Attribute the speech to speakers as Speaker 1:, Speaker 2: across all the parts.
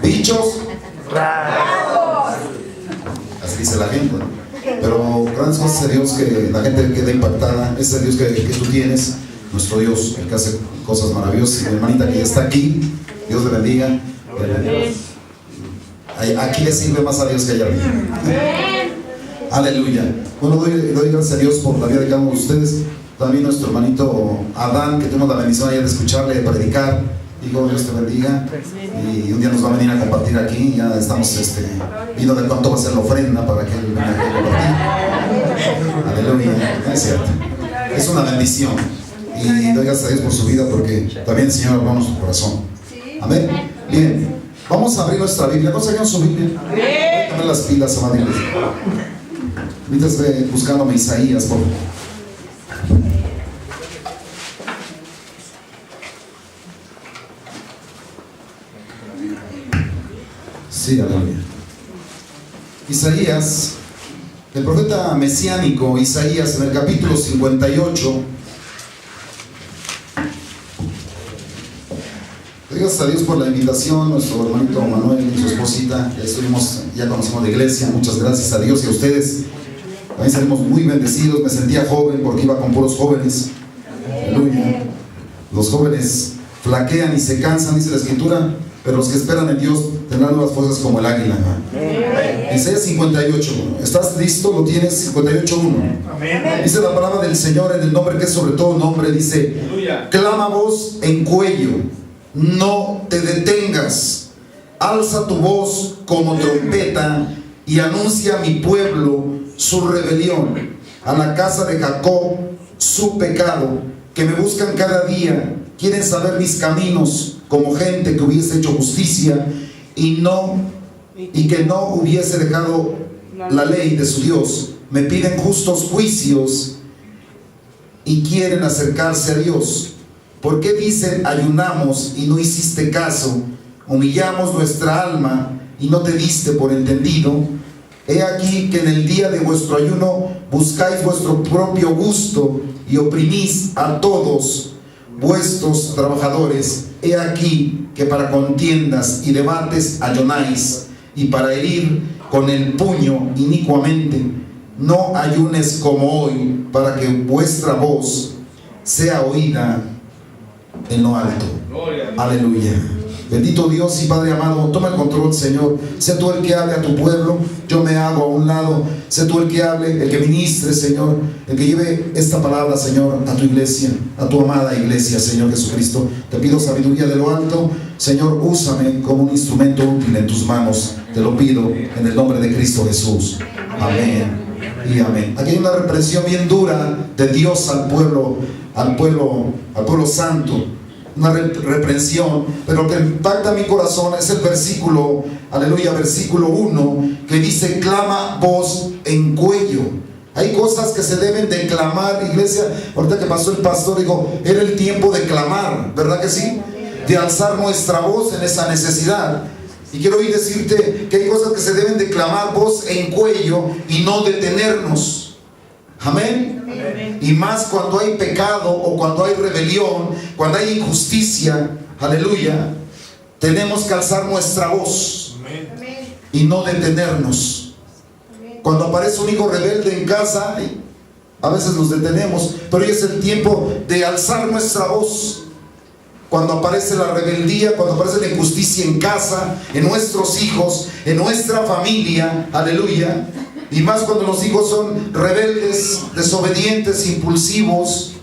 Speaker 1: bichos raros. Así dice la gente, ¿no? Pero grandes cosas de Dios que la gente queda impactada. Ese es el Dios que tú tienes, nuestro Dios, el que hace cosas maravillosas. Y mi hermanita que ya está aquí, Dios le bendiga. Aquí le sirve más a Dios que allá arriba. Aleluya. Bueno, doy gracias a Dios por la vida de cada uno de ustedes. También nuestro hermanito Adán, que tenemos la bendición ayer de escucharle predicar. Digo, Dios te bendiga. Y un día nos va a venir a compartir aquí. Ya estamos viendo de cuánto va a ser la ofrenda para que él venga aquí a compartir. Aleluya. Es cierto. Es una bendición. Y doy gracias a Dios por su vida, porque también el Señor habló en nuestro corazón. Amén. Bien. Vamos a abrir nuestra Biblia. ¿No sacan su Biblia? Poner las pilas, amada iglesia. Mientras buscándome Isaías, por favor. Sí, aleluya. Isaías, el profeta mesiánico Isaías, en el capítulo 58. Gracias a Dios por la invitación, nuestro hermanito Manuel y su esposita. Ya conocimos la iglesia. Muchas gracias a Dios y a ustedes. También salimos muy bendecidos. Me sentía joven porque iba con puros jóvenes. Aleluya. Los jóvenes flaquean y se cansan, dice la escritura, pero los que esperan en Dios tendrán nuevas fuerzas como el águila. Isaías 58. ¿Estás listo? ¿Lo tienes? 58:1. Dice la palabra del Señor en el nombre que es sobre todo nombre. Dice: clama voz en cuello, no te detengas, alza tu voz como trompeta y anuncia a mi pueblo su rebelión, a la casa de Jacob su pecado, que me buscan cada día, quieren saber mis caminos, como gente que hubiese hecho justicia y que no hubiese dejado la ley de su Dios. Me piden justos juicios y quieren acercarse a Dios. ¿Por qué dicen ayunamos y no hiciste caso? Humillamos nuestra alma y no te diste por entendido. He aquí que en el día de vuestro ayuno buscáis vuestro propio gusto y oprimís a todos vuestros trabajadores. He aquí que para contiendas y debates ayunáis, y para herir con el puño inicuamente. No ayunes como hoy, para que vuestra voz sea oída en lo alto. Aleluya. Bendito Dios y Padre amado, toma el control, Señor. Sé tú el que hable a tu pueblo, yo me hago a un lado. Sé tú el que hable, el que ministre, Señor, el que lleve esta palabra, Señor, a tu iglesia, a tu amada iglesia, Señor Jesucristo. Te pido sabiduría de lo alto. Señor, úsame como un instrumento útil en tus manos. Te lo pido en el nombre de Cristo Jesús. Amén y amén. Aquí hay una represión bien dura de Dios al pueblo santo. Una reprensión, pero lo que impacta mi corazón es el versículo, aleluya, versículo 1, que dice: clama voz en cuello. Hay cosas que se deben de clamar, iglesia. Ahorita que pasó el pastor, dijo, era el tiempo de clamar, ¿verdad que sí? De alzar nuestra voz en esa necesidad. Y quiero hoy decirte que hay cosas que se deben de clamar voz en cuello y no detenernos. Amén. Y más cuando hay pecado o cuando hay rebelión, cuando hay injusticia, aleluya, tenemos que alzar nuestra voz y no detenernos. Cuando aparece un hijo rebelde en casa, a veces nos detenemos, pero hoy es el tiempo de alzar nuestra voz. Cuando aparece la rebeldía, cuando aparece la injusticia en casa, en nuestros hijos, en nuestra familia, aleluya. Y más cuando los hijos son rebeldes, desobedientes, impulsivos,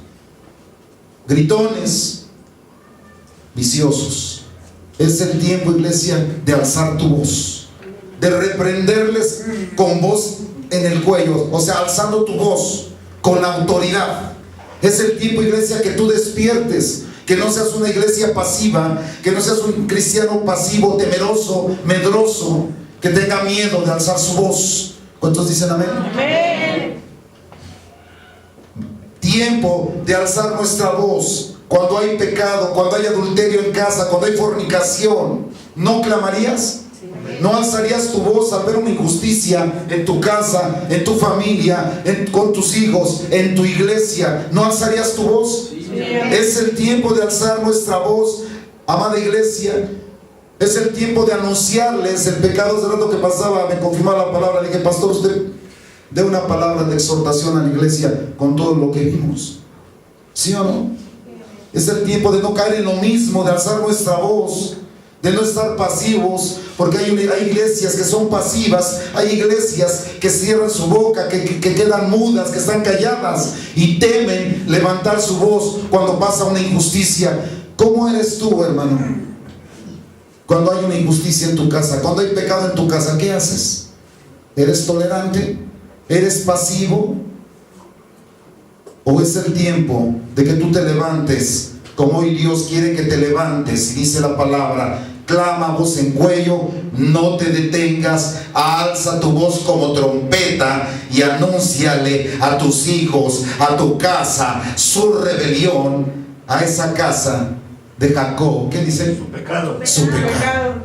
Speaker 1: gritones, viciosos. Es el tiempo, iglesia, de alzar tu voz, de reprenderles con voz en el cuello, o sea, alzando tu voz con autoridad. Es el tiempo, iglesia, que tú despiertes, que no seas una iglesia pasiva, que no seas un cristiano pasivo, temeroso, medroso, que tenga miedo de alzar su voz. ¿Cuántos dicen amén? Amén. Tiempo de alzar nuestra voz. Cuando hay pecado, cuando hay adulterio en casa, cuando hay fornicación, ¿no clamarías? ¿No alzarías tu voz al ver una injusticia en tu casa, en tu familia, con tus hijos, en tu iglesia? ¿No alzarías tu voz? Sí. Es el tiempo de alzar nuestra voz, amada iglesia. Es el tiempo de anunciarles el pecado. Hace rato que pasaba, me confirmaba la palabra. Le dije, pastor, usted dé una palabra de exhortación a la iglesia con todo lo que vimos. ¿Sí o no? Es el tiempo de no caer en lo mismo, de alzar nuestra voz, de no estar pasivos, porque hay iglesias que son pasivas, hay iglesias que cierran su boca, que quedan mudas, que están calladas y temen levantar su voz cuando pasa una injusticia. ¿Cómo eres tú, hermano? Cuando hay una injusticia en tu casa, cuando hay pecado en tu casa, ¿qué haces? ¿Eres tolerante? ¿Eres pasivo? ¿O es el tiempo de que tú te levantes como hoy Dios quiere que te levantes? Y dice la palabra: clama a voz en cuello, no te detengas, alza tu voz como trompeta y anúnciale a tus hijos, a tu casa, su rebelión, a esa casa de Jacob. ¿Qué dice?
Speaker 2: Su pecado.
Speaker 1: Su pecado.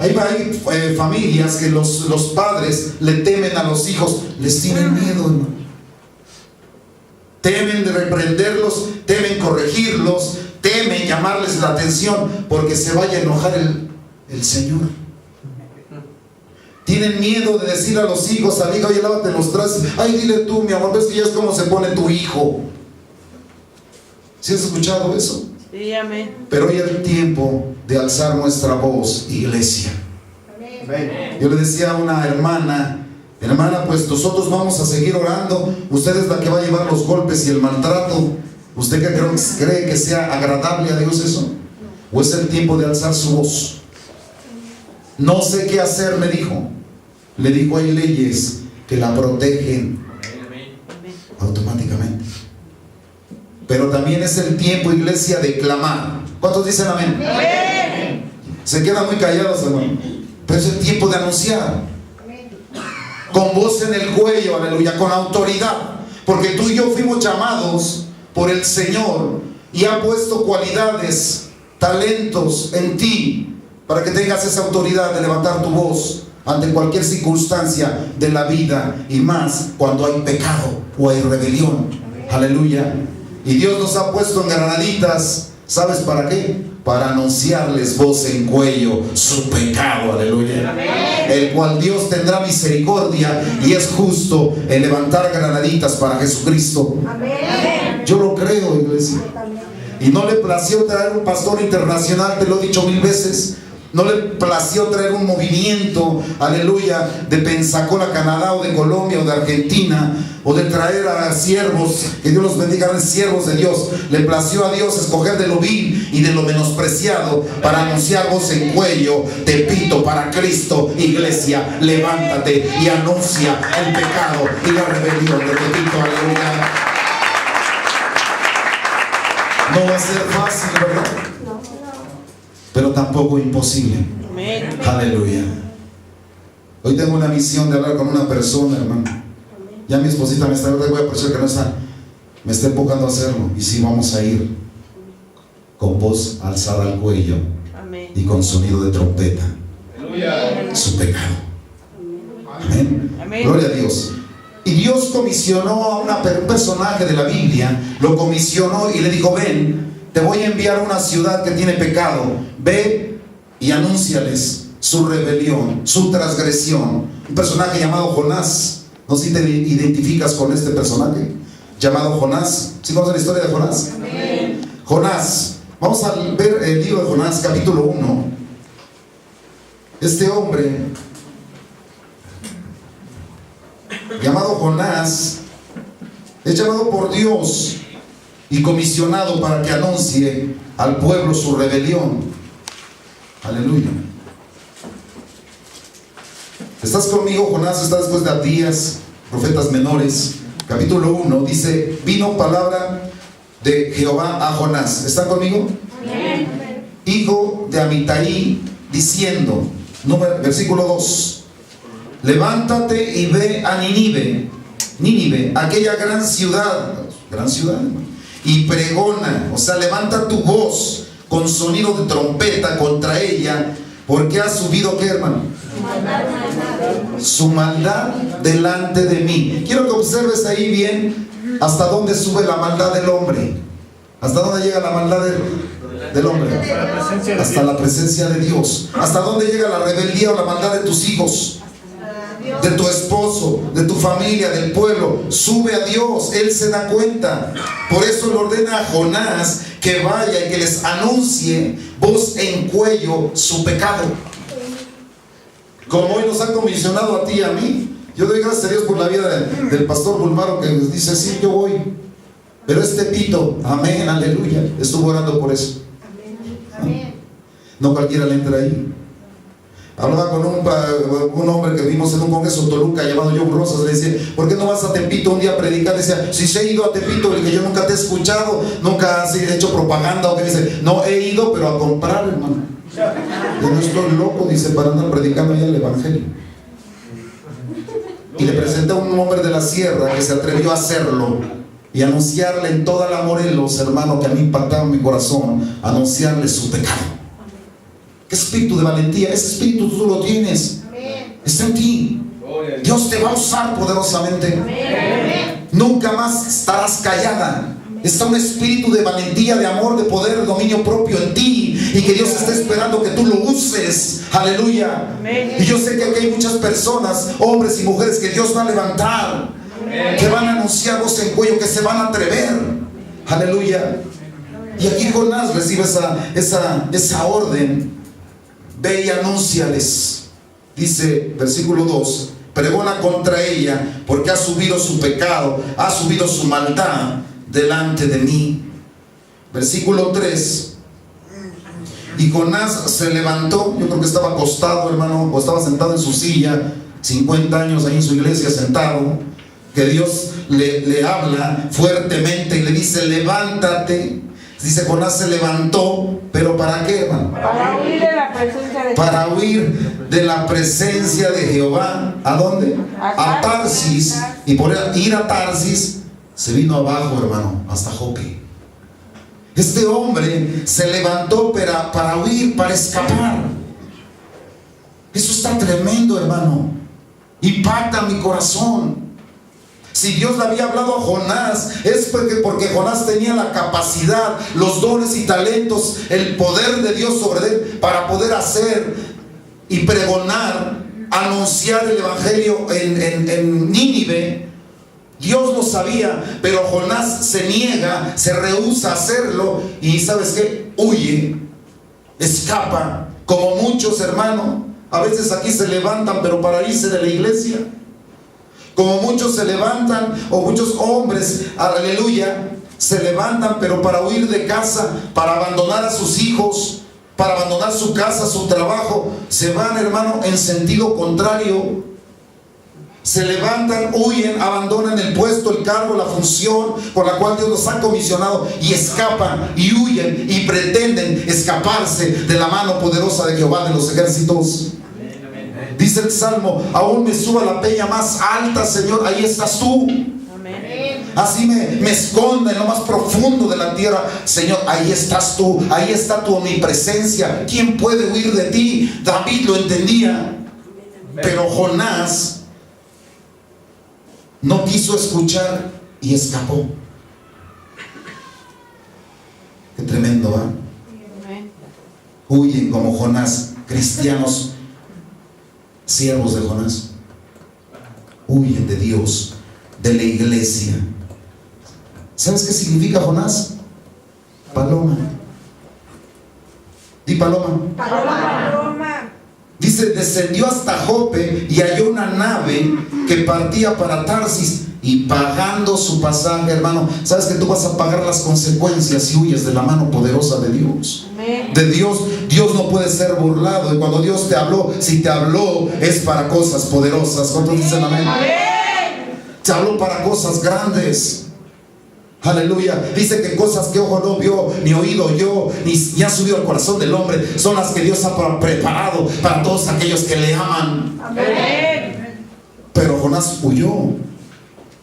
Speaker 1: Hay familias que los padres le temen a los hijos, les tienen miedo, hermano. Temen de reprenderlos, temen corregirlos, temen llamarles la atención porque se vaya a enojar el Señor. Tienen miedo de decir a los hijos, al hijo: oye, lávate los trastes. Ay, dile tú, mi amor, ves que ya es como se pone tu hijo. ¿Sí has escuchado eso?
Speaker 3: Sí, amén.
Speaker 1: Pero hoy es el tiempo de alzar nuestra voz, iglesia. Amén. Yo le decía a una hermana: pues nosotros vamos a seguir orando. Usted es la que va a llevar los golpes y el maltrato. ¿Usted cree que sea agradable a Dios eso? ¿O es el tiempo de alzar su voz? No sé qué hacer, me dijo. Le dijo: hay leyes que la protegen automáticamente. Pero también es el tiempo, iglesia, de clamar. ¿Cuántos dicen amén? Amén. Se quedan muy callados, hermano. Pero es el tiempo de anunciar. Con voz en el cuello, aleluya, con autoridad. Porque tú y yo fuimos llamados por el Señor y ha puesto cualidades, talentos en ti para que tengas esa autoridad de levantar tu voz ante cualquier circunstancia de la vida, y más cuando hay pecado o hay rebelión. Aleluya. Y Dios nos ha puesto en granaditas, ¿sabes para qué? Para anunciarles voz en cuello su pecado, aleluya. Amén. El cual Dios tendrá misericordia y es justo en levantar granaditas para Jesucristo. Amén. Yo lo creo, iglesia. Y no le plació traer un pastor internacional, te lo he dicho 1000 veces. No le plació traer un movimiento, aleluya, de Pensacola, Canadá, o de Colombia, o de Argentina, o de traer a siervos, que Dios los bendiga, siervos de Dios. Le plació a Dios escoger de lo vil y de lo menospreciado para anunciar voz en cuello. Te pito para Cristo, iglesia, levántate y anuncia el pecado y la rebelión. Te pito, aleluya. No va a ser fácil, ¿verdad? Pero tampoco imposible. Amén. Aleluya. Hoy tengo una misión de hablar con una persona, hermano. Ya mi esposita me está, voy a apreciar que no está, me está empujando a hacerlo. Y sí, vamos a ir con voz alzada al cuello. Amén. Y con sonido de trompeta. Aleluya. Su pecado. Amén. Amén. Gloria a Dios. Y Dios comisionó a un personaje de la Biblia, lo comisionó y le dijo: ven, te voy a enviar a una ciudad que tiene pecado. Ve y anúnciales su rebelión, su transgresión. Un personaje llamado Jonás. No sé si te identificas con este personaje llamado Jonás. ¿Sí conoces la historia de Jonás? Amén. Jonás. Vamos a ver el libro de Jonás, capítulo 1. Este hombre llamado Jonás es llamado por Dios y comisionado para que anuncie al pueblo su rebelión. Aleluya. ¿Estás conmigo? Jonás está después de Abdías, profetas menores. Capítulo 1 dice: vino palabra de Jehová a Jonás. ¿Están conmigo? Amén. Hijo de Amitai, diciendo, versículo 2: levántate y ve a Nínive, aquella gran ciudad, y pregona, o sea, levanta tu voz con sonido de trompeta contra ella, porque ha subido, ¿qué, hermano? Su maldad delante de mí. Quiero que observes ahí bien hasta dónde sube la maldad del hombre, hasta dónde llega la maldad del hombre? Hasta la presencia de Dios. ¿Hasta dónde llega la rebeldía o la maldad de tus hijos? De tu esposo, de tu familia, del pueblo. Sube a Dios, Él se da cuenta. Por eso le ordena a Jonás que vaya y que les anuncie voz en cuello su pecado. Como hoy nos ha comisionado a ti y a mí. Yo doy gracias a Dios por la vida del pastor Bulmaro, que dice: sí, yo voy. Pero este Pito, amén, aleluya, estuvo orando por eso. No cualquiera le entra ahí. Hablaba con un hombre que vimos en un congreso en Toluca llamado John Rosas. Le decía: ¿por qué no vas a Tepito un día a predicar? Decía: si se he ido a Tepito, el que yo nunca te he escuchado, nunca has hecho propaganda. O que dice: no he ido, pero a comprar, hermano. Yo no estoy loco, dice, para andar predicando allá el evangelio. Y le presenté a un hombre de la sierra que se atrevió a hacerlo y anunciarle en toda la Morelos, hermano, que a mí impactaba mi corazón, anunciarle su pecado. ¿Qué espíritu de valentía? Ese espíritu tú lo tienes. Está en ti. Dios te va a usar poderosamente. Nunca más estarás callada. Está un espíritu de valentía, de amor, de poder, de dominio propio en ti, y que Dios está esperando que tú lo uses. Aleluya. Y yo sé que aquí hay muchas personas, hombres y mujeres, que Dios va a levantar, que van a anunciar voz en cuello, que se van a atrever. Aleluya. Y aquí Jonás recibe esa orden: ve y anúnciales. Dice versículo 2: pregona contra ella, porque ha subido su pecado, ha subido su maldad delante de mí. Versículo 3: y Jonás se levantó. Yo creo que estaba acostado, hermano, o estaba sentado en su silla, 50 años ahí en su iglesia sentado, que Dios le habla fuertemente y le dice: levántate. Dice: Jonás se levantó, pero ¿para qué, hermano?
Speaker 2: Para huir de la presencia de Jehová.
Speaker 1: Para huir de la presencia de Jehová. ¿A dónde? A Tarsis. Y por ir a Tarsis se vino abajo, hermano, hasta Jope. Este hombre se levantó para huir, para escapar. Eso está tremendo, hermano. Impacta mi corazón. Si Dios le había hablado a Jonás, es porque Jonás tenía la capacidad, los dones y talentos, el poder de Dios sobre él para poder hacer y pregonar, anunciar el evangelio en Nínive. Dios lo sabía, pero Jonás se niega, se rehúsa a hacerlo. Y ¿sabes qué? Huye, escapa, como muchos, hermanos. A veces aquí se levantan, pero para irse de la iglesia. Como muchos se levantan, o muchos hombres, aleluya, se levantan, pero para huir de casa, para abandonar a sus hijos, para abandonar su casa, su trabajo. Se van, hermano, en sentido contrario. Se levantan, huyen, abandonan el puesto, el cargo, la función por la cual Dios los ha comisionado, y escapan y huyen y pretenden escaparse de la mano poderosa de Jehová de los ejércitos. Dice el Salmo: aún me suba a la peña más alta, Señor, ahí estás tú. Así me esconda en lo más profundo de la tierra, Señor, ahí estás tú, ahí está tu omnipresencia. ¿Quién puede huir de ti? David lo entendía, pero Jonás no quiso escuchar y escapó. Qué tremendo, ¿eh? Huyen como Jonás. Cristianos, siervos de Jonás, huyen de Dios, de la iglesia. ¿Sabes qué significa Jonás? Paloma. Di paloma.
Speaker 2: Paloma.
Speaker 1: Dice: descendió hasta Jope y halló una nave que partía para Tarsis, y pagando su pasaje, hermano, sabes que tú vas a pagar las consecuencias si huyes de la mano poderosa de Dios. De Dios. Dios no puede ser burlado, y cuando Dios te habló, si te habló, es para cosas poderosas. ¿Cuántos dicen amén? Te habló para cosas grandes. Aleluya. Dice que cosas que ojo no vio, ni oído oyó, ni ha subido al corazón del hombre, son las que Dios ha preparado para todos aquellos que le aman.
Speaker 2: Amén.
Speaker 1: Pero Jonás huyó.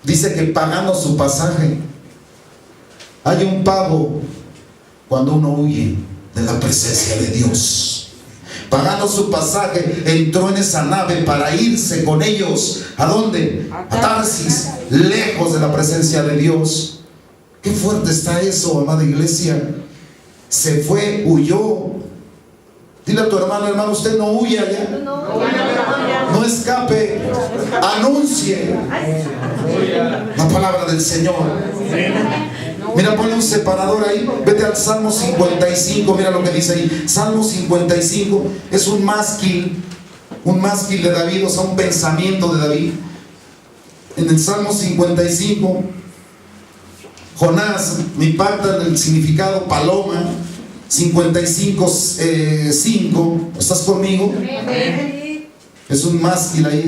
Speaker 1: Dice que pagando su pasaje. Hay un pago cuando uno huye de la presencia de Dios. Pagando su pasaje, entró en esa nave para irse con ellos. ¿A dónde? A Tarsis, lejos de la presencia de Dios. Qué fuerte está eso, amada iglesia. se fue, huyó. Dile a tu hermano, hermano, usted no huya ya. No escape. Anuncie la palabra del Señor. Mira, ponle un separador ahí. Vete al Salmo 55. Mira lo que dice ahí. Salmo 55 es un mástil de David, o sea, un pensamiento de David. En el Salmo 55, Jonás me impacta en el significado paloma. 55:5. ¿Estás conmigo? Es un mástil ahí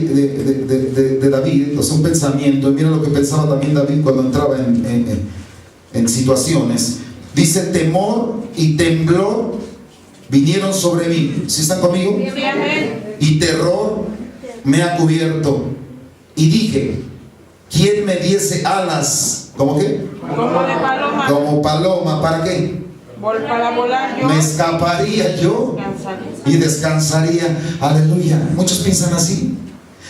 Speaker 1: de David, o sea, un pensamiento. Y mira lo que pensaba también David cuando entraba en situaciones. Dice: temor y temblor vinieron sobre mí. ¿Sí están conmigo? Y terror me ha cubierto. Y dije: ¿quién me diese alas? ¿Cómo qué?
Speaker 2: Como de paloma.
Speaker 1: Como paloma. ¿Para qué?
Speaker 2: Para volar yo.
Speaker 1: Me escaparía yo y descansaría. Aleluya. Muchos piensan así.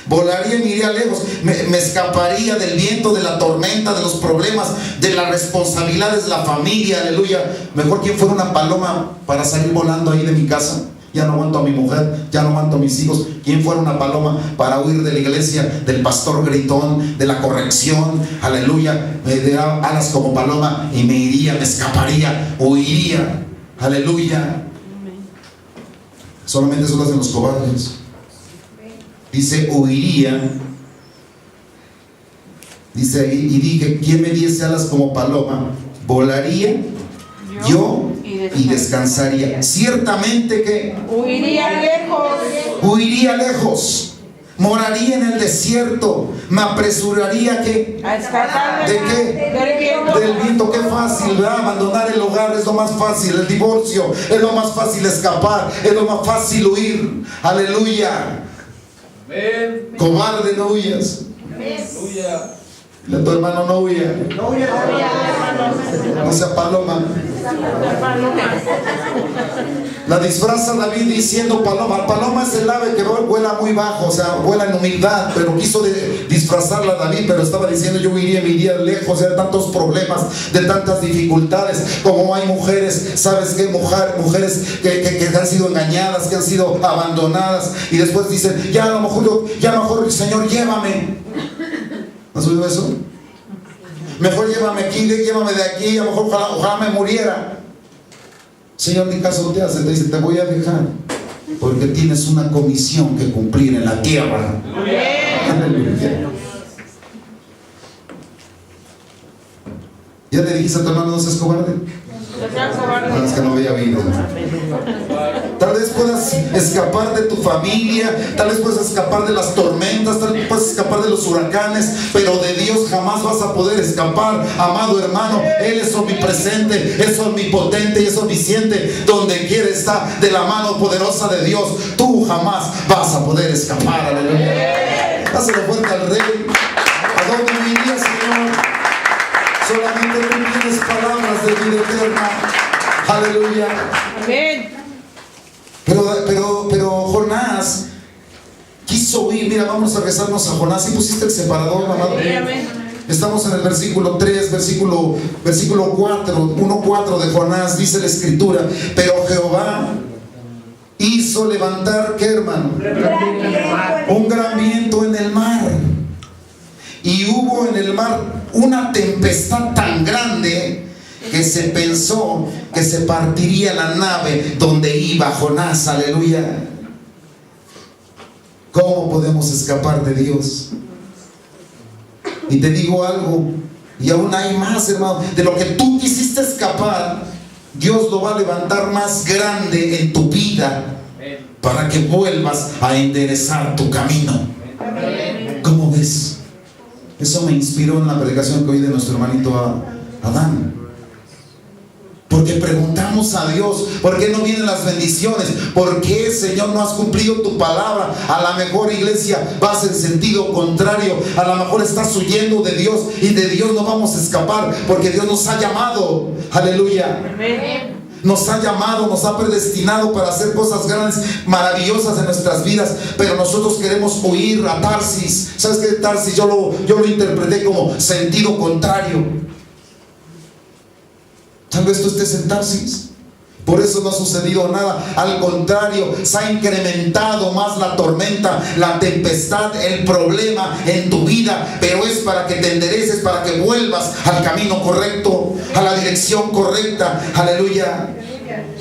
Speaker 1: Volaría y me iría lejos. Me escaparía del viento, de la tormenta, de los problemas, de las responsabilidades de la familia. Aleluya. Mejor quien fuera una paloma para salir volando ahí de mi casa. Ya no aguanto a mi mujer, ya no aguanto a mis hijos. ¿Quién fuera una paloma para huir de la iglesia, del pastor gritón, de la corrección? Aleluya. Me daría alas como paloma y me iría, me escaparía, huiría. Aleluya. Solamente eso lo hacen los cobardes. Dice: huiría. Dice ahí: y dije: ¿quién me diese alas como paloma? Volaría yo y descansaría. Ciertamente que
Speaker 2: huiría lejos.
Speaker 1: Huiría lejos. Moraría en el desierto. Me apresuraría que
Speaker 2: A escapar
Speaker 1: ¿de qué?
Speaker 2: Del viento.
Speaker 1: Del viento. Qué fácil, ¿verdad? Abandonar el hogar es lo más fácil. El divorcio es lo más fácil. Escapar es lo más fácil. Huir. Aleluya.
Speaker 3: Amén.
Speaker 1: Cobarde, no huyas.
Speaker 3: Aleluya.
Speaker 1: Dile a tu hermano: no huya. No sea paloma. La disfraza David diciendo paloma. Paloma es el ave que vuela muy bajo, o sea, vuela en humildad, pero quiso disfrazarla a David, pero estaba diciendo: yo iría, me iría lejos de tantos problemas, de tantas dificultades. Como hay mujeres, ¿sabes qué? Mujeres que han sido engañadas, que han sido abandonadas, y después dicen: ya a lo mejor, Señor, llévame. ¿Has oído eso? Mejor llévame aquí, llévame de aquí, a lo mejor ojalá me muriera. Señor, ni caso te hace, te dice: te voy a dejar porque tienes una comisión que cumplir en la tierra. Aleluya. ¿Ya le dijiste a tu hermano: no seas cobarde? No, es que no había oído. Tal vez puedas escapar de tu familia, tal vez puedas escapar de las tormentas, tal vez puedas escapar de los huracanes, pero de Dios jamás vas a poder escapar, amado hermano. Él es omnipresente, es omnipotente y es omnisciente. Donde quiera está, de la mano poderosa de Dios. Tú jamás vas a poder escapar. Aleluya. Dáselo fuerte al Rey. ¿A dónde me iría, Señor? Solamente tú tienes palabras de vida eterna. Aleluya.
Speaker 2: Amén.
Speaker 1: Pero Jonás quiso huir. Mira, vamos a regresarnos a Jonás. ¿Sí pusiste el separador, amado?
Speaker 2: Amén.
Speaker 1: Estamos en el versículo 3, versículo 4, 1:4 de Jonás. Dice la escritura: pero Jehová hizo levantar, ¿qué, hermano? Un gran viento en el mar. Y hubo en el mar una tempestad tan grande que se pensó que se partiría la nave donde iba Jonás. Aleluya. ¿Cómo podemos escapar de Dios? Y te digo algo, y aún hay más, hermano. De lo que tú quisiste escapar, Dios lo va a levantar más grande en tu vida para que vuelvas a enderezar tu camino. ¿Cómo ves? Eso me inspiró en la predicación que oí de nuestro hermanito Adán. Porque preguntamos a Dios: ¿por qué no vienen las bendiciones? ¿Por qué, Señor, no has cumplido tu palabra? A la mejor, iglesia, vas en sentido contrario. A lo mejor estás huyendo de Dios, y de Dios no vamos a escapar, porque Dios nos ha llamado. Aleluya.
Speaker 2: Amén.
Speaker 1: Nos ha llamado, nos ha predestinado para hacer cosas grandes, maravillosas en nuestras vidas, pero nosotros queremos huir a Tarsis. ¿Sabes qué? Tarsis yo lo interpreté como sentido contrario. Tal vez tú estés en Tarsis Por eso no ha sucedido nada. Al contrario, se ha incrementado más la tormenta, la tempestad, el problema en tu vida. Pero es para que te endereces, para que vuelvas al camino correcto, a la dirección correcta. Aleluya.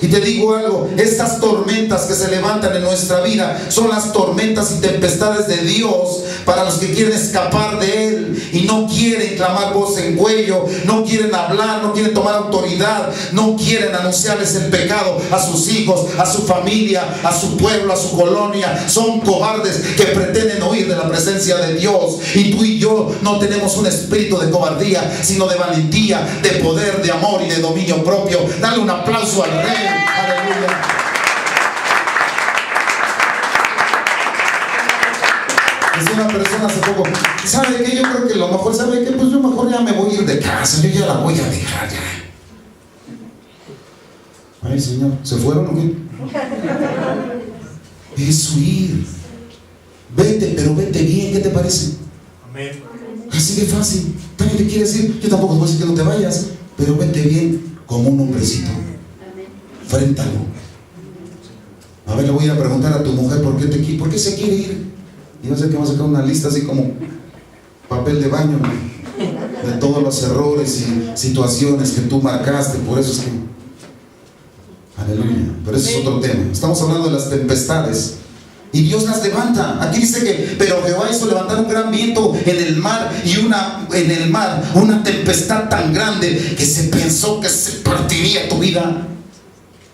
Speaker 1: Y te digo algo, estas tormentas que se levantan en nuestra vida son las tormentas y tempestades de Dios para los que quieren escapar de Él y no quieren clamar voz en cuello, no quieren hablar, no quieren tomar autoridad, no quieren anunciarles el pecado a sus hijos, a su familia, a su pueblo, a su colonia. Son cobardes que pretenden huir de la presencia de Dios. Y tú y yo no tenemos un espíritu de cobardía, sino de valentía, de poder, de amor y de dominio propio. Dale un aplauso al Rey. Aleluya. Es una persona hace poco, ¿sabe qué? Yo creo que lo mejor, ¿sabe qué? Pues yo mejor ya me voy a ir de casa, yo ya la voy a dejar ya. Ay, Señor, ¿se fueron o qué? Es huir. Vete, pero vete bien, ¿qué te parece?
Speaker 3: Amén.
Speaker 1: Así de fácil. También te quiere decir, yo tampoco te voy a decir que no te vayas, pero vete bien como un hombrecito. Fréntalo. A ver, le voy a preguntar a tu mujer por qué se quiere ir. Y va a ser que va a sacar una lista así como papel de baño, ¿no? De todos los errores y situaciones que tú marcaste. Por eso es que, aleluya. Pero ese es otro tema. Estamos hablando de las tempestades y Dios las levanta. Aquí dice que pero Jehová hizo levantar un gran viento en el mar y una tempestad tan grande que se pensó que se partiría tu vida.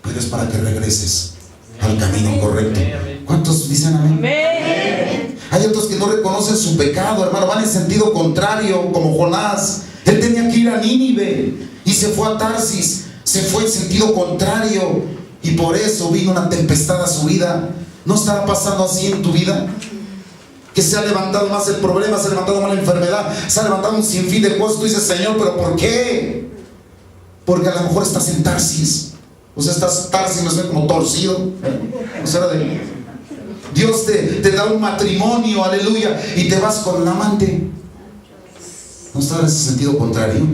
Speaker 1: Pero es para que regreses al camino correcto. ¿Cuántos dicen amén?
Speaker 2: Amén.
Speaker 1: Hay otros que no reconocen su pecado, hermano, van en sentido contrario, como Jonás. Él tenía que ir a Nínive y se fue a Tarsis, se fue en sentido contrario y por eso vino una tempestad a su vida. ¿No estará pasando así en tu vida? Que se ha levantado más el problema, se ha levantado más la enfermedad, se ha levantado un sinfín de cosas. Tú dices, Señor, ¿pero por qué? Porque a lo mejor estás en Tarsis. O sea, estás Tarsis, no sé, como torcido. O sea, Dios te da un matrimonio, aleluya, y te vas con el amante. ¿No está en ese sentido contrario?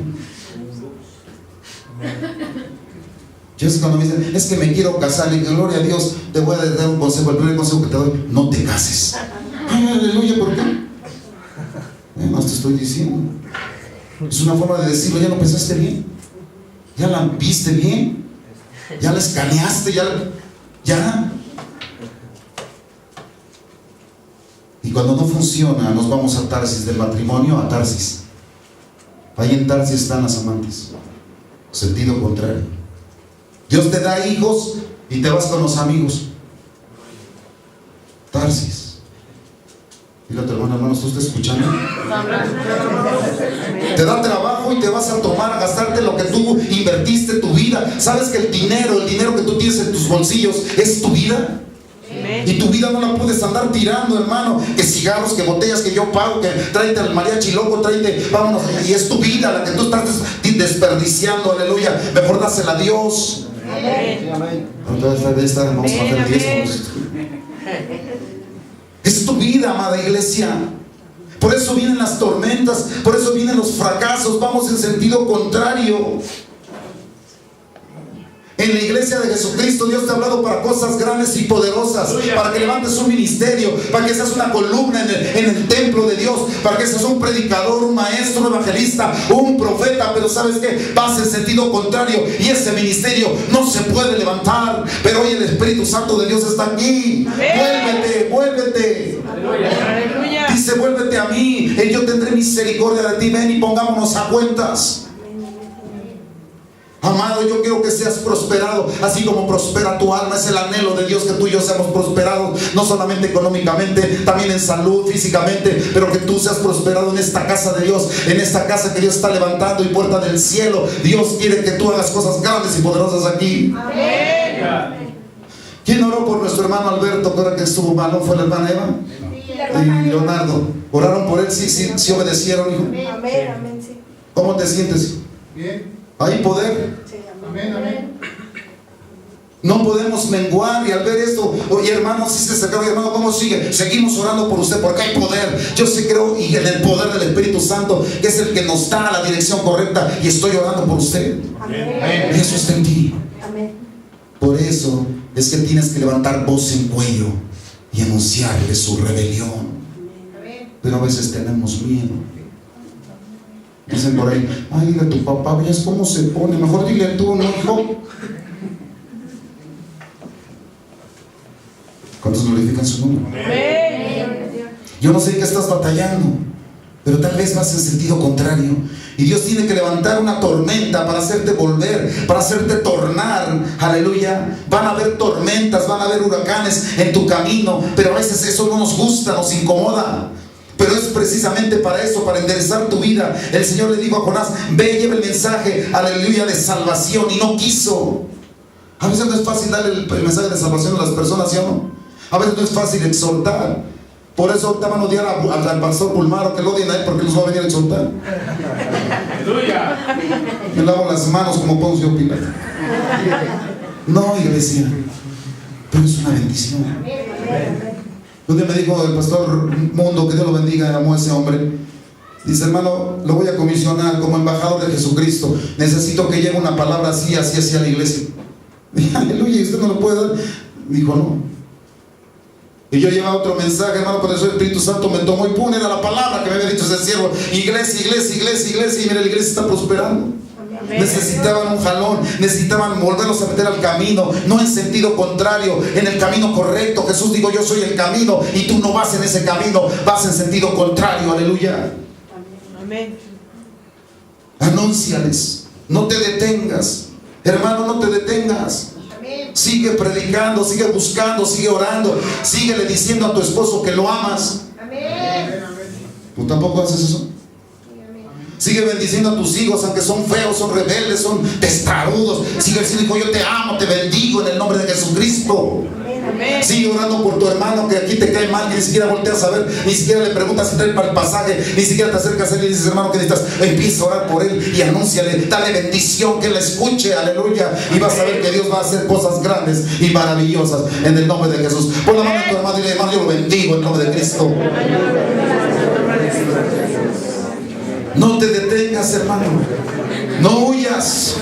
Speaker 1: Yo es cuando me dicen, es que me quiero casar, y gloria a Dios, te voy a dar un consejo. El primer consejo que te doy, no te cases. Ay, aleluya, ¿por qué? No te estoy diciendo. Es una forma de decirlo, ya lo pensaste bien, ya la viste bien, ya la escaneaste, ya. Y cuando no funciona, nos vamos a Tarsis, del matrimonio a Tarsis. Ahí en Tarsis están las amantes. Sentido contrario. Dios te da hijos y te vas con los amigos. Tarsis. Dile a tu hermano, hermano, ¿tú estás escuchando? Te da trabajo y te vas a tomar, a gastarte lo que tú invertiste tu vida. ¿Sabes que el dinero que tú tienes en tus bolsillos es tu vida? Y tu vida no la puedes andar tirando, hermano. Que cigarros, que botellas que yo pago, que tráete al mariachi loco, vámonos. Y es tu vida la que tú estás desperdiciando, aleluya. Mejor dásela a Dios.
Speaker 2: Amén.
Speaker 1: Entonces, vamos a hacer el diezmo. Es tu vida, amada iglesia. Por eso vienen las tormentas, por eso vienen los fracasos. Vamos en sentido contrario. En la iglesia de Jesucristo Dios te ha hablado para cosas grandes y poderosas, para que levantes un ministerio, para que seas una columna en el templo de Dios, para que seas un predicador, un maestro, un evangelista, un profeta. Pero ¿sabes qué? Vas en sentido contrario y ese ministerio no se puede levantar. Pero hoy el Espíritu Santo de Dios está aquí. Vuélvete.
Speaker 2: Aleluya.
Speaker 1: Dice, vuélvete a mí y yo tendré misericordia de ti. Ven y pongámonos a cuentas. Amado, yo quiero que seas prosperado, así como prospera tu alma. Es el anhelo de Dios que tú y yo seamos prosperados, no solamente económicamente, también en salud, físicamente, pero que tú seas prosperado en esta casa de Dios, en esta casa que Dios está levantando y puerta del cielo. Dios quiere que tú hagas cosas grandes y poderosas aquí.
Speaker 2: Amén.
Speaker 1: ¿Quién oró por nuestro hermano Alberto, que ahora que estuvo malo? ¿Fue la hermana Eva? Y Leonardo. ¿Oraron por él? Sí obedecieron, hijo.
Speaker 2: Amén, sí.
Speaker 1: ¿Cómo te sientes?
Speaker 3: Bien.
Speaker 1: ¿Hay poder?
Speaker 2: Sí,
Speaker 3: Amén.
Speaker 1: No podemos menguar. Y al ver esto, oye hermano, si se acercaron, hermano, ¿cómo sigue? Seguimos orando por usted porque hay poder. Yo sí creo y en el poder del Espíritu Santo, que es el que nos da la dirección correcta, y estoy orando por usted.
Speaker 2: Amén.
Speaker 1: Y eso está en ti.
Speaker 2: Amén.
Speaker 1: Por eso es que tienes que levantar voz en cuello y anunciarle su rebelión. Pero a veces tenemos miedo. Dicen por ahí, ay, dile a tu papá, veas cómo se pone. Mejor dile tú, ¿no, hijo? ¿Cuántos glorifican su nombre? Yo no sé qué estás batallando, pero tal vez vas en sentido contrario. Y Dios tiene que levantar una tormenta para hacerte volver, para hacerte tornar. Aleluya. Van a haber tormentas, van a haber huracanes en tu camino, pero a veces eso no nos gusta, nos incomoda. Pero es precisamente para eso, para enderezar tu vida. El Señor le dijo a Jonás, ve y lleva el mensaje, aleluya, de salvación, y no quiso. A veces no es fácil darle el mensaje de salvación a las personas, ¿sí o no? A veces no es fácil exhortar. Por eso ahorita van a odiar al pastor Pulmaro, que lo odien a él, porque los va a venir a exhortar. Me lavo las manos como Poncio Pilato. No, iglesia, pero es una bendición. Un día me dijo el pastor Mundo, que Dios lo bendiga, amó a ese hombre. Dice, hermano, lo voy a comisionar como embajador de Jesucristo. Necesito que llegue una palabra así, así, así a la iglesia. Dije, aleluya, ¿y usted no lo puede dar? Dijo, no. Y yo llevaba otro mensaje, hermano, por eso el Espíritu Santo me tomó y pum, era la palabra que me había dicho ese siervo. Iglesia, iglesia, iglesia, iglesia. Y mira, la iglesia está prosperando. Necesitaban un jalón, necesitaban volverlos a meter al camino, no en sentido contrario, en el camino correcto. Jesús dijo, yo soy el camino, y tú no vas en ese camino, vas en sentido contrario. Aleluya.
Speaker 2: Amén.
Speaker 1: Anúnciales, no te detengas, hermano, no te detengas. Sigue predicando, sigue buscando, sigue orando, síguele diciendo a tu esposo que lo amas. ¿Tú tampoco haces eso? Sigue bendiciendo a tus hijos, aunque son feos, son rebeldes, son testarudos. Sigue diciendo, yo te amo, te bendigo en el nombre de Jesucristo. Sigue orando por tu hermano que aquí te cae mal, que ni siquiera volteas a ver, ni siquiera le preguntas si trae para el pasaje, ni siquiera te acercas a él y dices, hermano, que necesitas. Empieza a orar por él y anúnciale, dale bendición, que la escuche, aleluya. Y vas a ver que Dios va a hacer cosas grandes y maravillosas en el nombre de Jesús. Pon la mano a tu hermano y dile, hermano, yo lo bendigo en el nombre de Cristo. No te detengas, hermano. No huyas.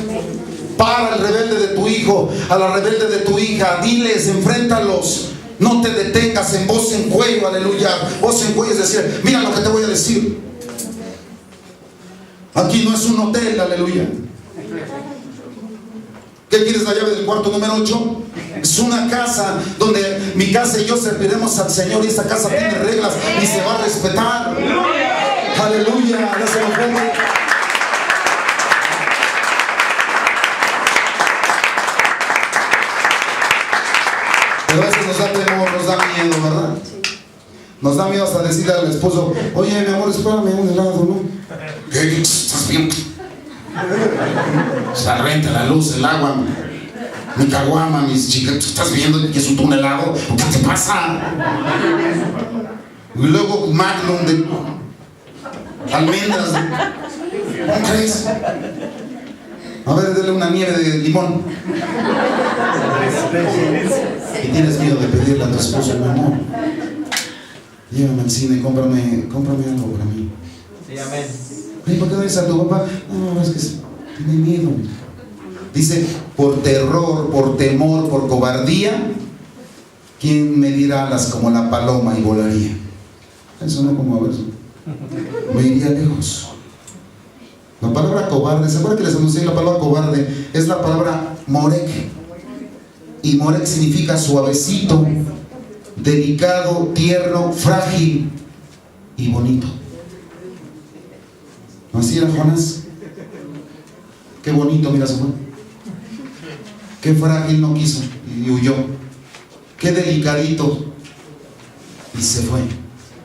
Speaker 1: Para al rebelde de tu hijo, a la rebelde de tu hija. Diles, enfréntalos. No te detengas, en voz en cuello, aleluya. Voz en cuello es decir, mira lo que te voy a decir. Aquí no es un hotel, aleluya. ¿Qué quieres, la llave del cuarto número 8? Es una casa donde mi casa y yo serviremos al Señor, y esta casa tiene reglas y se va a respetar. Aleluya, gracias a Dios. Pero a veces nos da temor, nos da miedo, ¿verdad? Nos da miedo hasta decirle al esposo, oye, mi amor, espérame un helado, ¿no? ¿Qué? ¿Estás bien? Se renta la luz, el agua, mi caguama, mis chicas. ¿Tú estás viendo que es un helado? ¿Qué te pasa? Y luego Magnum de almendras. ¿Cómo crees? A ver, dale una nieve de limón. Y tienes miedo de pedirle a tu esposo, mi amor, llévame al cine, cómprame algo para mí.
Speaker 4: Sí, amén.
Speaker 1: ¿Por qué no dices a tu papá? No, es que tiene miedo. Dice, por terror, por temor, por cobardía, ¿quién me diera alas como la paloma y volaría? Eso no, como a ver, me iría lejos. La palabra cobarde, ¿se acuerdan que les anuncié? La palabra cobarde es la palabra morek. Y morek significa suavecito, delicado, tierno, frágil y bonito. Así era Jonás. Qué bonito, mira su mano. Qué frágil, no quiso y huyó. Qué delicadito y se fue.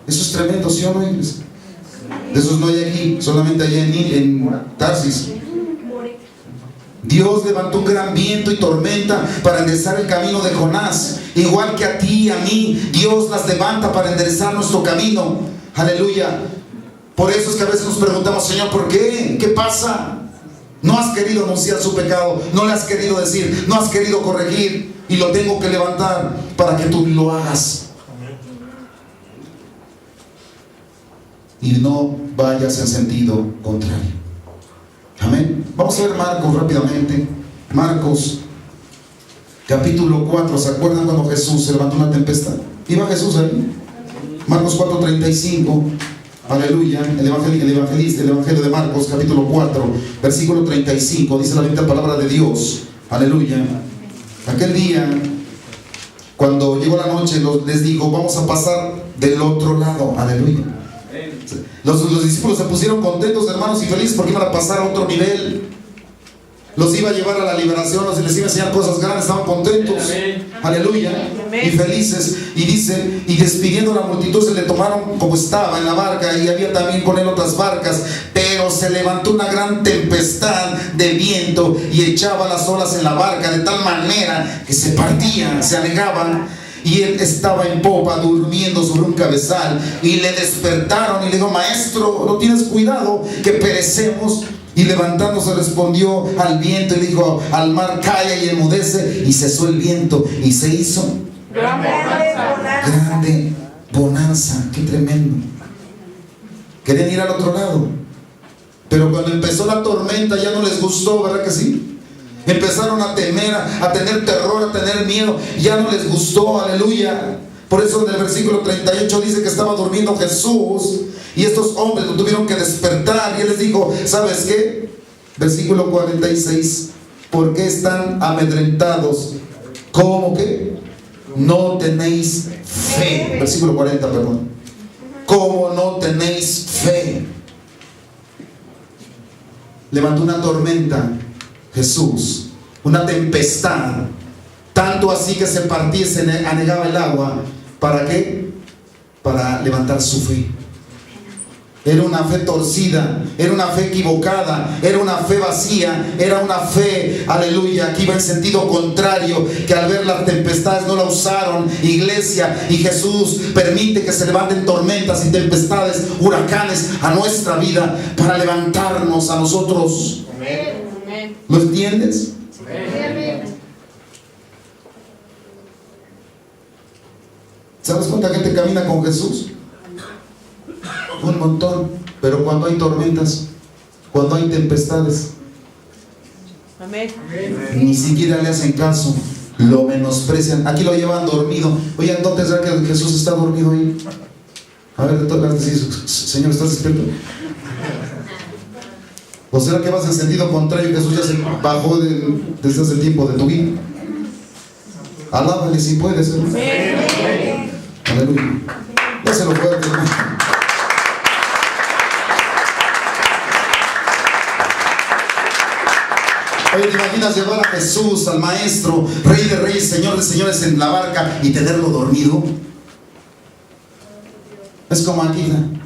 Speaker 1: Eso es tremendo, ¿sí o no? De esos no hay aquí, solamente allá en Tarsis. Dios levantó un gran viento y tormenta para enderezar el camino de Jonás. Igual que a ti y a mí, Dios las levanta para enderezar nuestro camino. Aleluya. Por eso es que a veces nos preguntamos, Señor, ¿por qué? ¿Qué pasa? No has querido anunciar su pecado, no le has querido decir, no has querido corregir, y lo tengo que levantar para que tú lo hagas. Y no vayas en sentido contrario. Amén. Vamos a ver Marcos rápidamente. Marcos capítulo 4, ¿se acuerdan cuando Jesús se levantó una tempestad? ¿Iba Jesús ahí? Marcos 4:35, aleluya, el Evangelio de Marcos, capítulo 4, versículo 35, dice la bendita palabra de Dios, aleluya. Aquel día, cuando llegó la noche, les dijo, vamos a pasar del otro lado, aleluya. Los discípulos se pusieron contentos, hermanos, y felices porque iban a pasar a otro nivel. Los iba a llevar a la liberación, les iba a enseñar cosas grandes, estaban contentos, aleluya, y felices. Y dice, y despidiendo a la multitud se le tomaron como estaba en la barca, y había también con él otras barcas, pero se levantó una gran tempestad de viento y echaba las olas en la barca de tal manera que se partían, se anegaban. Y él estaba en popa durmiendo sobre un cabezal, y le despertaron y le dijo, maestro, no tienes cuidado que perecemos. Y levantándose respondió al viento y dijo al mar, calla y enmudece, y cesó el viento y se hizo grande bonanza. Qué tremendo. Querían ir al otro lado, pero cuando empezó la tormenta ya no les gustó, ¿verdad que sí? Empezaron a temer, a tener terror, a tener miedo, ya no les gustó, aleluya. Por eso en el versículo 38 dice que estaba durmiendo Jesús y estos hombres lo tuvieron que despertar, y él les dijo, ¿sabes qué? Versículo 46, ¿por qué están amedrentados? ¿Cómo que? No tenéis fe. Versículo 40, perdón. ¿Cómo no tenéis fe? Levantó una tormenta Jesús, una tempestad, tanto así que se partía y se anegaba el agua. ¿Para qué? Para levantar su fe. Era una fe torcida, era una fe equivocada, era una fe vacía, era una fe, aleluya, que iba en sentido contrario, que al ver las tempestades no la usaron, iglesia. Y Jesús permite que se levanten tormentas y tempestades, huracanes a nuestra vida para levantarnos a nosotros.
Speaker 2: Amén.
Speaker 1: ¿Lo entiendes?
Speaker 2: Amén.
Speaker 1: ¿Sabes cuánta gente camina con Jesús? Un montón. Pero cuando hay tormentas, cuando hay tempestades,
Speaker 2: Amén.
Speaker 1: ni siquiera le hacen caso, lo menosprecian. Aquí lo llevan dormido. Oye, ¿dónde será que Jesús está dormido ahí? A ver, Señor, ¿estás despierto? ¿O será que vas en sentido contrario? Jesús ya se bajó desde hace tiempo de tu vida. Alábale si puedes, hermano. Aleluya. Dáselo fuerte, hermano. Oye, ¿te imaginas llevar a Jesús, al Maestro, Rey de Reyes, Señor de Señores, en la barca y tenerlo dormido? Es como aquí, ¿no?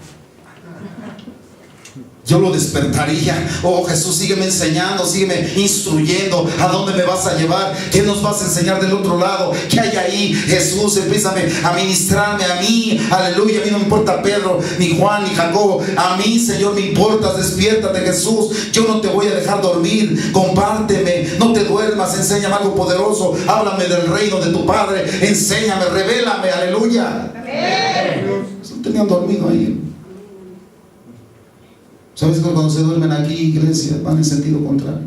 Speaker 1: Yo lo despertaría. Oh Jesús, sígueme enseñando, sígueme instruyendo. ¿A dónde me vas a llevar? ¿Qué nos vas a enseñar del otro lado? ¿Qué hay ahí? Jesús, empiézame a ministrarme a mí. Aleluya, a mí no me importa Pedro, ni Juan, ni Jacobo. A mí, Señor, me importas. Despiértate, Jesús. Yo no te voy a dejar dormir. Compárteme, no te duermas. Enséñame algo poderoso. Háblame del reino de tu Padre. Enséñame, revélame. Aleluya. No tenían dormido ahí. ¿Sabes que cuando se duermen aquí, iglesia, van en sentido contrario?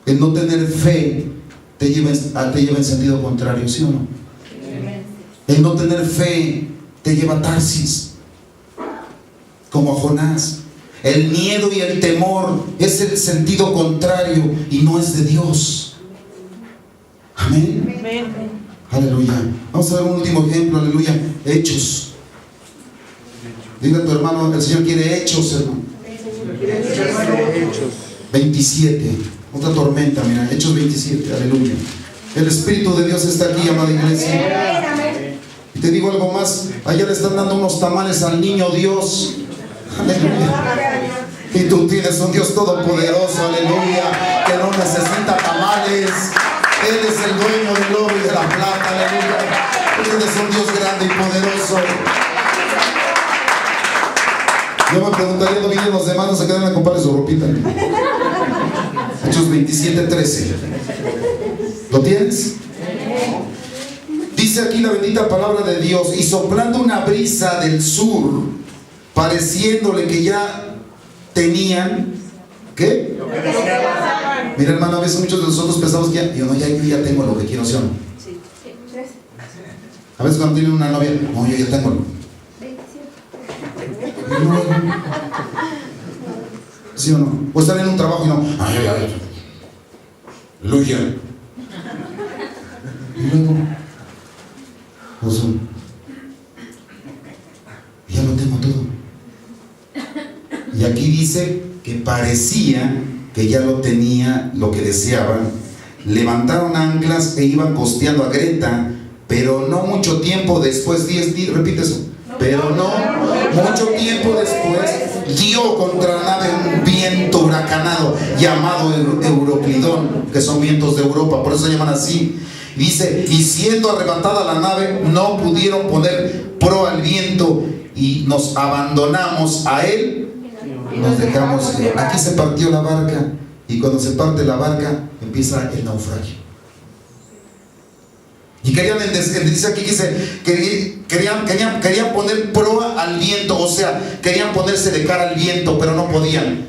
Speaker 1: El no tener fe te lleva en sentido contrario, ¿sí o no? El no tener fe te lleva a Tarsis, como a Jonás. El miedo y el temor es el sentido contrario y no es de Dios. Amén.
Speaker 2: Amén.
Speaker 1: Aleluya. Vamos a ver un último ejemplo, aleluya. Hechos. Dile a tu hermano, el Señor quiere hechos, hermano. 27. Otra tormenta, mira, Hechos 27, aleluya. El Espíritu de Dios está aquí, amada iglesia. Y te digo algo más, allá le están dando unos tamales al niño Dios. Aleluya. Y tú tienes un Dios todopoderoso, aleluya, que no necesita tamales. Él es el dueño del oro y de la plata, aleluya. Él es un Dios grande y poderoso. Yo me preguntaría, ¿no vienen los demás? No se quedan a comprar su ropita. Hechos 27:13. ¿Lo tienes? Dice aquí la bendita palabra de Dios: y soplando una brisa del sur, pareciéndole que ya tenían, ¿qué? Mira, hermano, a veces muchos de nosotros pensamos que yo ya tengo lo que quiero, ¿sí o no?
Speaker 2: Sí.
Speaker 1: A veces cuando tienen una novia, no, yo ya tengo. No. ¿Sí o no? O están en un trabajo y no, ay. Aleluya. Y luego, pues, ya lo tengo todo. Y aquí dice que parecía que ya lo tenía, lo que deseaban. Levantaron anclas e iban costeando a Greta, pero no mucho tiempo después, repite eso, pero no mucho tiempo después dio contra la nave un viento huracanado llamado Euroclidón, que son vientos de Europa, por eso se llaman así. Dice, y siendo arrebatada la nave, no pudieron poner proa al viento y nos abandonamos a él, nos dejamos. Aquí se partió la barca, y cuando se parte la barca empieza el naufragio. Y dice aquí que querían poner proa al viento, o sea, querían ponerse de cara al viento, pero no podían.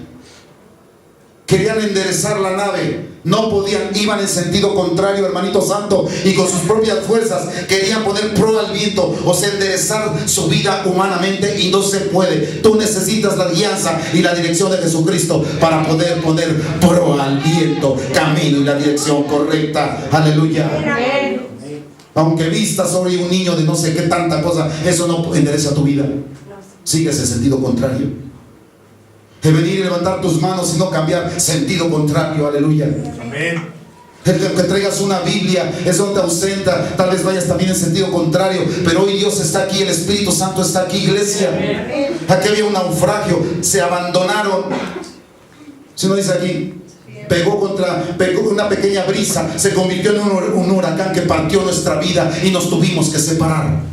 Speaker 1: Querían enderezar la nave, no podían, iban en sentido contrario, hermanito santo, y con sus propias fuerzas querían poner proa al viento, o sea, enderezar su vida humanamente, y no se puede. Tú necesitas la guianza y la dirección de Jesucristo para poder poner proa al viento, camino y la dirección correcta. Aleluya. Aunque vistas sobre un niño de no sé qué tanta cosa, eso no endereza tu vida. Sigues en sentido contrario. De venir y levantar tus manos y no cambiar sentido contrario. Aleluya.
Speaker 3: Amén.
Speaker 1: El que traigas una Biblia, eso no te ausenta. Tal vez vayas también en sentido contrario, pero hoy Dios está aquí, el Espíritu Santo está aquí, iglesia. Aquí había un naufragio, se abandonaron. Si no dice aquí, pegó una pequeña brisa, se convirtió en un huracán que partió nuestra vida y nos tuvimos que separar.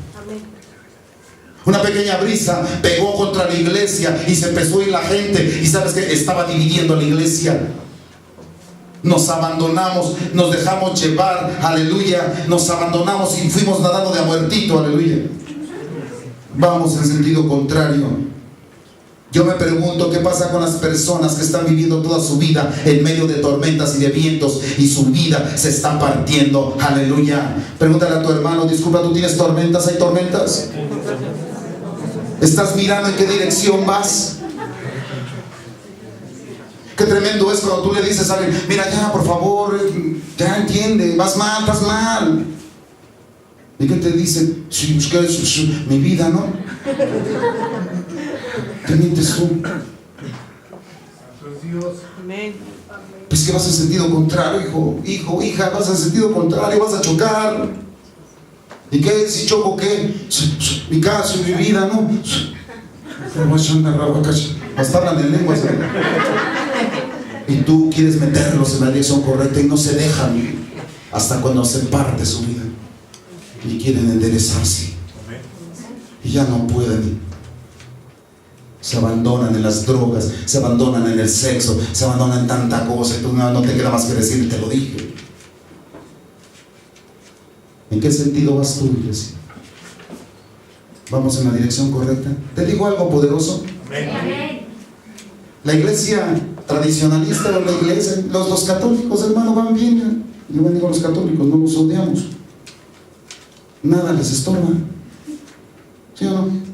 Speaker 1: Una pequeña brisa pegó contra la iglesia y se empezó a ir la gente, y sabes que estaba dividiendo la iglesia. Nos abandonamos, nos dejamos llevar, aleluya, nos abandonamos y fuimos nadando de a muertito, aleluya. Vamos en sentido contrario. Yo me pregunto qué pasa con las personas que están viviendo toda su vida en medio de tormentas y de vientos, y su vida se está partiendo, aleluya. Pregúntale a tu hermano, disculpa, ¿tú tienes tormentas? ¿Hay tormentas? ¿Estás mirando en qué dirección vas? Qué tremendo es cuando tú le dices a alguien, mira, ya, por favor, ya entiende, vas mal, estás mal. ¿Y qué te dice? Sí, pues que es mi vida, ¿no? ¿Qué mientes tú?
Speaker 2: Amén.
Speaker 1: Pues que vas en sentido contrario, hijo, hija, vas en sentido contrario, vas a chocar. ¿Y qué? Si choco, ¿qué? Mi caso y mi vida, ¿no? Hasta hablan en lenguas. Y tú quieres meterlos en la dirección correcta y no se dejan hasta cuando se parte su vida. Y quieren enderezarse. Y ya no pueden. Se abandonan en las drogas, se abandonan en el sexo, se abandonan en tanta cosa, y tú no te queda más que decir, te lo dije. ¿En qué sentido vas tú, iglesia? ¿Vamos en la dirección correcta? ¿Te digo algo poderoso?
Speaker 3: Amén.
Speaker 1: La iglesia tradicionalista o la iglesia, los católicos, hermano, van bien. Yo bendigo a los católicos, no los odiamos. Nada les estorba. ¿Sí o no?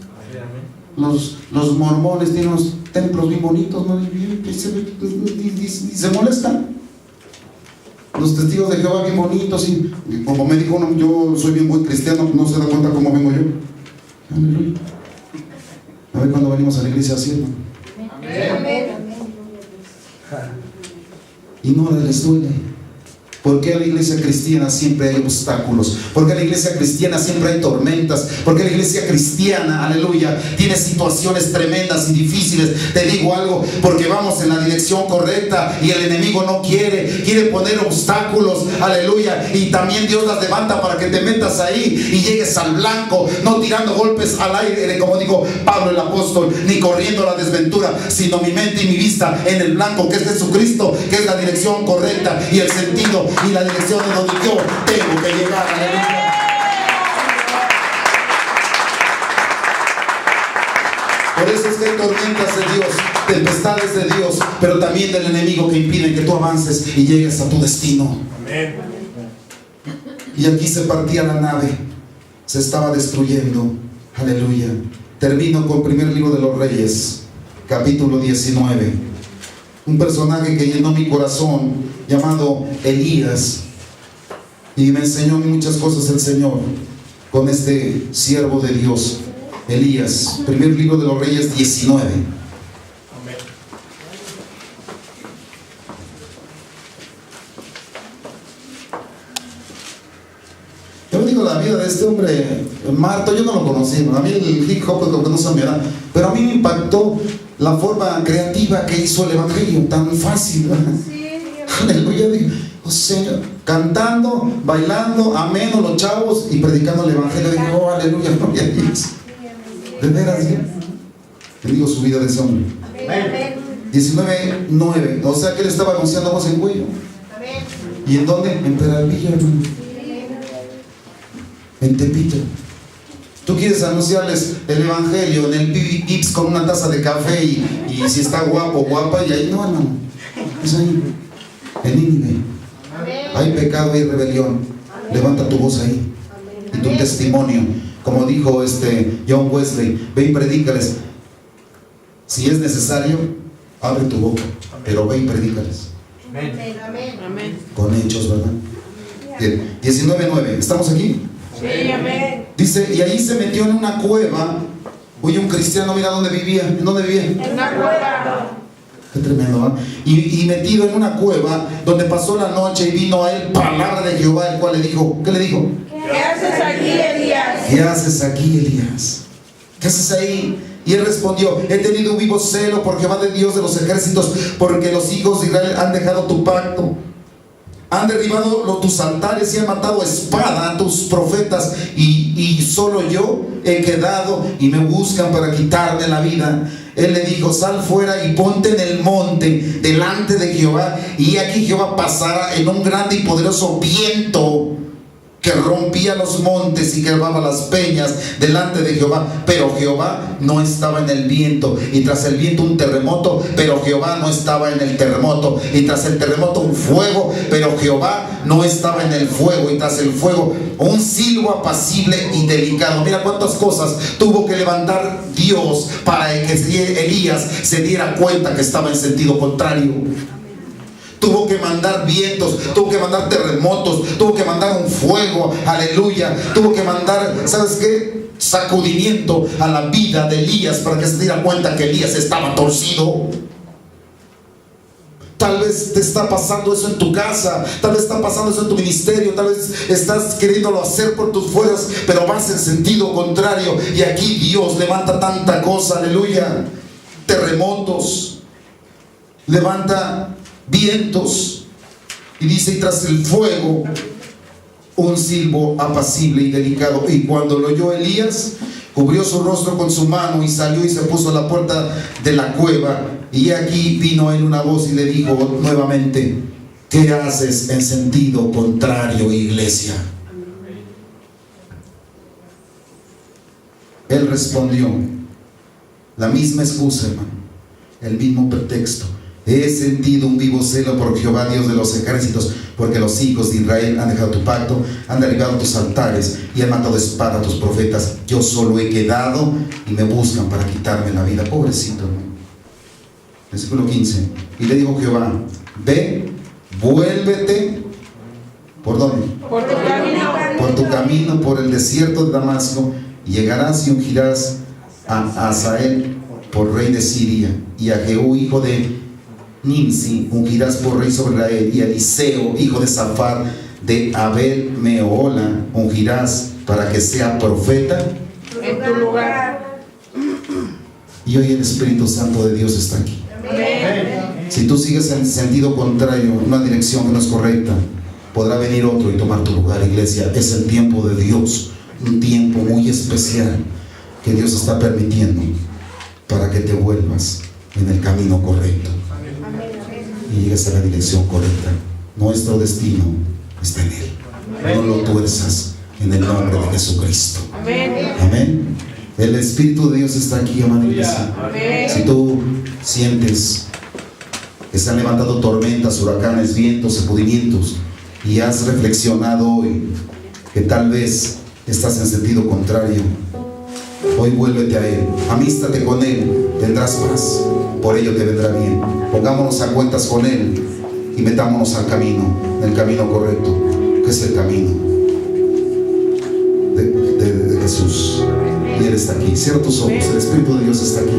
Speaker 1: Los mormones tienen unos templos bien bonitos, ¿no? Y se molestan. Los testigos de Jehová bien bonitos, y como me dijo uno, yo soy bien buen cristiano, no se da cuenta cómo vengo yo. Aleluya. A ver cuando venimos a la iglesia así, hermano.
Speaker 2: Amén.
Speaker 1: Y no les duele. ¿Por qué en la iglesia cristiana siempre hay obstáculos? ¿Por qué en la iglesia cristiana siempre hay tormentas? ¿Por qué la iglesia cristiana, aleluya, tiene situaciones tremendas y difíciles? Te digo algo, porque vamos en la dirección correcta y el enemigo no quiere poner obstáculos, aleluya, y también Dios las levanta para que te metas ahí y llegues al blanco, no tirando golpes al aire, como dijo Pablo el apóstol, ni corriendo la desventura, sino mi mente y mi vista en el blanco, que es Jesucristo, que es la dirección correcta y el sentido y la dirección de donde yo tengo que llegar. Aleluya. Por eso es que hay tormentas de Dios, tempestades de Dios, pero también del enemigo que impiden que tú avances y llegues a tu destino.
Speaker 3: Amén.
Speaker 1: Y aquí se partía la nave, se estaba destruyendo. Aleluya. Termino con primer libro de los Reyes, capítulo 19. Un personaje que llenó mi corazón, llamado Elías, y me enseñó muchas cosas el Señor con este siervo de Dios, Elías. Primer libro de los Reyes 19.
Speaker 3: Amén.
Speaker 1: Yo digo, la vida de este hombre, Marto, yo no lo conocí, a mí el hip hop como que no se me da, pero a mí me impactó la forma creativa que hizo el evangelio, tan fácil, ¿verdad? Aleluya, digo, oh Señor, cantando, bailando, ameno los chavos y predicando el evangelio. Digo, oh, aleluya, gloria a Dios. De veras, ¿sí? Bendigo su vida de ese hombre. 19:9, o sea que él estaba anunciando voz en cuello. ¿Y en dónde? En Peralvillo, hermano. En Tepito. Tú quieres anunciarles el evangelio en el Vips con una taza de café y si está guapo o guapa, y ahí no, hermano. Es ahí, en Nínive. Hay pecado y rebelión. Levanta tu voz ahí y tu testimonio. Como dijo John Wesley, ve y predícales. Si es necesario, abre tu boca, pero ve y predícales.
Speaker 2: Amén.
Speaker 1: Con hechos, ¿verdad? Bien. 19:9. ¿Estamos aquí?
Speaker 2: Sí, amén.
Speaker 1: Dice, y ahí se metió en una cueva. Oye, un cristiano, mira dónde vivía. ¿En dónde vivía?
Speaker 2: En una cueva.
Speaker 1: Qué tremendo, ¿verdad? Y metido en una cueva donde pasó la noche y vino a él palabra de Jehová, el cual le dijo, ¿qué le dijo?
Speaker 2: ¿Qué haces aquí, Elías?
Speaker 1: ¿Qué haces aquí, Elías? ¿Qué haces ahí? Y él respondió, he tenido un vivo celo por Jehová de Dios de los ejércitos, porque los hijos de Israel han dejado tu pacto, han derribado tus altares y han matado a espada a tus profetas, y solo yo he quedado y me buscan para quitarme la vida. Él le dijo, sal fuera y ponte en el monte delante de Jehová, y aquí Jehová pasara en un grande y poderoso viento que rompía los montes y quebraba las peñas delante de Jehová, pero Jehová no estaba en el viento, y tras el viento un terremoto, pero Jehová no estaba en el terremoto, y tras el terremoto un fuego, pero Jehová no estaba en el fuego, y tras el fuego un silbo apacible y delicado. Mira cuántas cosas tuvo que levantar Dios para que Elías se diera cuenta que estaba en sentido contrario. Tuvo que mandar vientos, tuvo que mandar terremotos, tuvo que mandar un fuego, aleluya, tuvo que mandar, ¿sabes qué? Sacudimiento a la vida de Elías para que se diera cuenta que Elías estaba torcido. Tal vez te está pasando eso en tu casa, tal vez está pasando eso en tu ministerio, tal vez estás queriéndolo hacer por tus fuerzas, pero vas en sentido contrario, y aquí Dios levanta tanta cosa, aleluya, terremotos, levanta vientos, y dice, y tras el fuego un silbo apacible y delicado. Y cuando lo oyó Elías, cubrió su rostro con su mano y salió y se puso a la puerta de la cueva, y aquí vino a él una voz y le dijo nuevamente, ¿qué haces en sentido contrario, iglesia? Él respondió, la misma excusa, hermano, el mismo pretexto. He sentido un vivo celo por Jehová, Dios de los ejércitos, porque los hijos de Israel han dejado tu pacto, han derribado tus altares y han matado a espada a tus profetas. Yo solo he quedado y me buscan para quitarme la vida. Pobrecito, hermano. Versículo 15. Y le dijo Jehová, ve, vuélvete. ¿Por dónde?
Speaker 2: Por tu camino.
Speaker 1: Por tu camino, por el desierto de Damasco, y llegarás y ungirás a Hazael por rey de Siria, y a Jehú hijo de Nimsi ungirás por rey sobre Israel, y a Eliseo hijo de Safat de Abel Mehola ungirás para que sea profeta
Speaker 2: En tu lugar.
Speaker 1: Y hoy el Espíritu Santo de Dios está aquí.
Speaker 2: Amén.
Speaker 1: Si tú sigues en sentido contrario, en una dirección que no es correcta, podrá venir otro y tomar tu lugar, iglesia. Es el tiempo de Dios, un tiempo muy especial que Dios está permitiendo para que te vuelvas en el camino correcto y llegues a la dirección correcta. Nuestro destino está en Él. No lo tuerzas, en el nombre de Jesucristo.
Speaker 2: Amén.
Speaker 1: Amén. El Espíritu de Dios está aquí, amada iglesia.
Speaker 2: Amén.
Speaker 1: Si tú sientes que se han levantado tormentas, huracanes, vientos, sacudimientos, y has reflexionado hoy que tal vez estás en sentido contrario, hoy vuélvete a Él, amístate con Él, tendrás paz, por ello te vendrá bien. Pongámonos a cuentas con Él y metámonos al camino, el camino correcto, que es el camino de Jesús. Y Él está aquí. Cierra tus ojos, el Espíritu de Dios está aquí.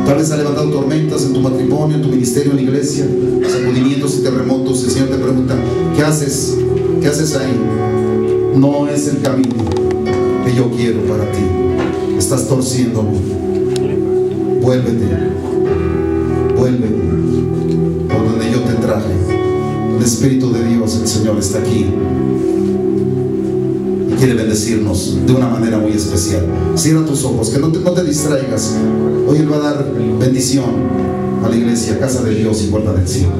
Speaker 1: Tal vez ha levantado tormentas en tu matrimonio, en tu ministerio, en la iglesia, sacudimientos y terremotos. El Señor te pregunta: ¿qué haces? ¿Qué haces ahí? No es el camino que yo quiero para ti. Estás torciéndolo. Vuélvete. Vuélvete por donde yo te traje. El Espíritu de Dios, el Señor, está aquí y quiere bendecirnos de una manera muy especial. Cierra tus ojos, que no te distraigas. Hoy Él va a dar bendición a la iglesia, casa de Dios y puerta del cielo.